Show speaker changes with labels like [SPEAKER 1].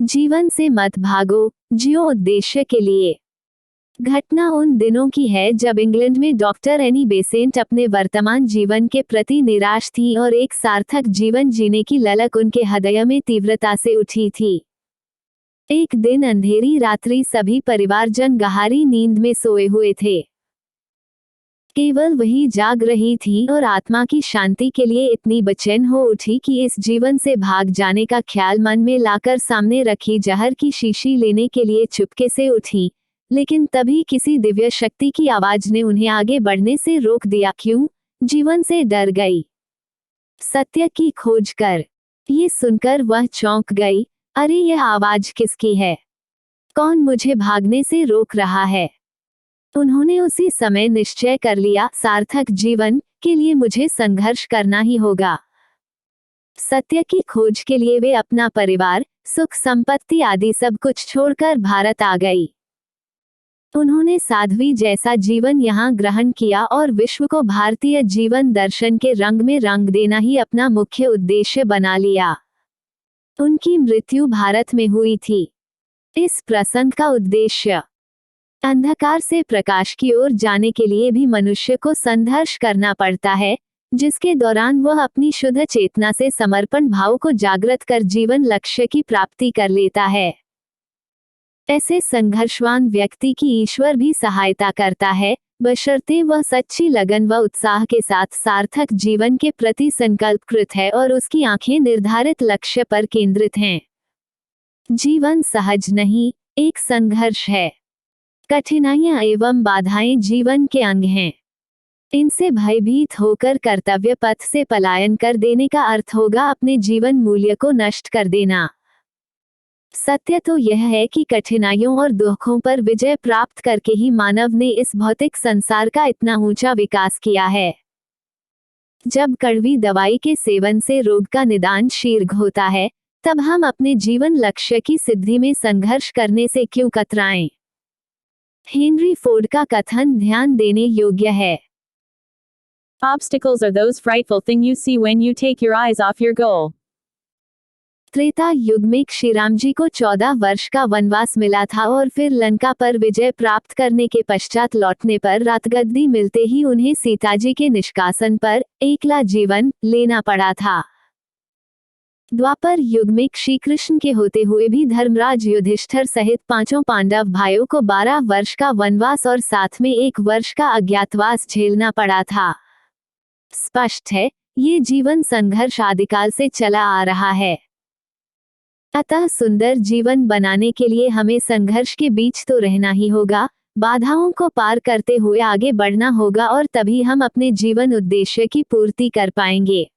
[SPEAKER 1] जीवन से मत भागो, जियो उद्देश्य के लिए। घटना उन दिनों की है जब इंग्लैंड में डॉक्टर एनी बेसेंट अपने वर्तमान जीवन के प्रति निराश थी और एक सार्थक जीवन जीने की ललक उनके हृदय में तीव्रता से उठी थी। एक दिन अंधेरी रात्रि सभी परिवारजन गहरी नींद में सोए हुए थे। केवल वही जाग रही थी और आत्मा की शांति के लिए इतनी बेचैन हो उठी कि इस जीवन से भाग जाने का ख्याल मन में लाकर सामने रखी जहर की शीशी लेने के लिए चुपके से उठी, लेकिन तभी किसी दिव्य शक्ति की आवाज ने उन्हें आगे बढ़ने से रोक दिया। क्यों? जीवन से डर गई। सत्य की खोज कर। ये सुनकर वह चौंक गई। अरे, यह आवाज किसकी है? कौन मुझे भागने से रोक रहा है? उन्होंने उसी समय निश्चय कर लिया, सार्थक जीवन के लिए मुझे संघर्ष करना ही होगा। सत्य की खोज के लिए वे अपना परिवार, सुख संपत्ति आदि सब कुछ छोड़कर भारत आ गई। उन्होंने साध्वी जैसा जीवन यहाँ ग्रहण किया और विश्व को भारतीय जीवन दर्शन के रंग में रंग देना ही अपना मुख्य उद्देश्य बना लिया। उनकी मृत्यु भारत में हुई थी। इस प्रसंग का उद्देश्य अंधकार से प्रकाश की ओर जाने के लिए भी मनुष्य को संघर्ष करना पड़ता है, जिसके दौरान वह अपनी शुद्ध चेतना से समर्पण भाव को जागृत कर जीवन लक्ष्य की प्राप्ति कर लेता है। ऐसे संघर्षवान व्यक्ति की ईश्वर भी सहायता करता है, बशर्ते वह सच्ची लगन व उत्साह के साथ सार्थक जीवन के प्रति संकल्पकृत है और उसकी आंखें निर्धारित लक्ष्य पर केंद्रित हैं। जीवन सहज नहीं, एक संघर्ष है। कठिनाइयां एवं बाधाएं जीवन के अंग हैं। इनसे भयभीत होकर कर्तव्य पथ से पलायन कर देने का अर्थ होगा अपने जीवन मूल्य को नष्ट कर देना। सत्य तो यह है कि कठिनाइयों और दुखों पर विजय प्राप्त करके ही मानव ने इस भौतिक संसार का इतना ऊंचा विकास किया है। जब कड़वी दवाई के सेवन से रोग का निदान शीघ्र होता है, तब हम अपने जीवन लक्ष्य की सिद्धि में संघर्ष करने से क्यों कतराएं? हेनरी फोर्ड का कथन ध्यान देने योग्य है।
[SPEAKER 2] Obstacles are those frightful things you see when you take your eyes off your goal.
[SPEAKER 1] Treta युग में श्रीराम जी को 14 वर्ष का वनवास मिला था और फिर लंका पर विजय प्राप्त करने के पश्चात लौटने पर रातगद्दी मिलते ही उन्हें सीताजी के निष्कासन पर एकला जीवन लेना पड़ा था। द्वापर युग में श्री कृष्ण के होते हुए भी धर्मराज युधिष्ठिर सहित 5 पांडव भाइयों को 12 वर्ष का वनवास और साथ में 1 वर्ष का अज्ञातवास झेलना पड़ा था। स्पष्ट है, ये जीवन संघर्ष आदिकाल से चला आ रहा है। अतः सुंदर जीवन बनाने के लिए हमें संघर्ष के बीच तो रहना ही होगा, बाधाओं को पार करते हुए आगे बढ़ना होगा और तभी हम अपने जीवन उद्देश्य की पूर्ति कर पाएंगे।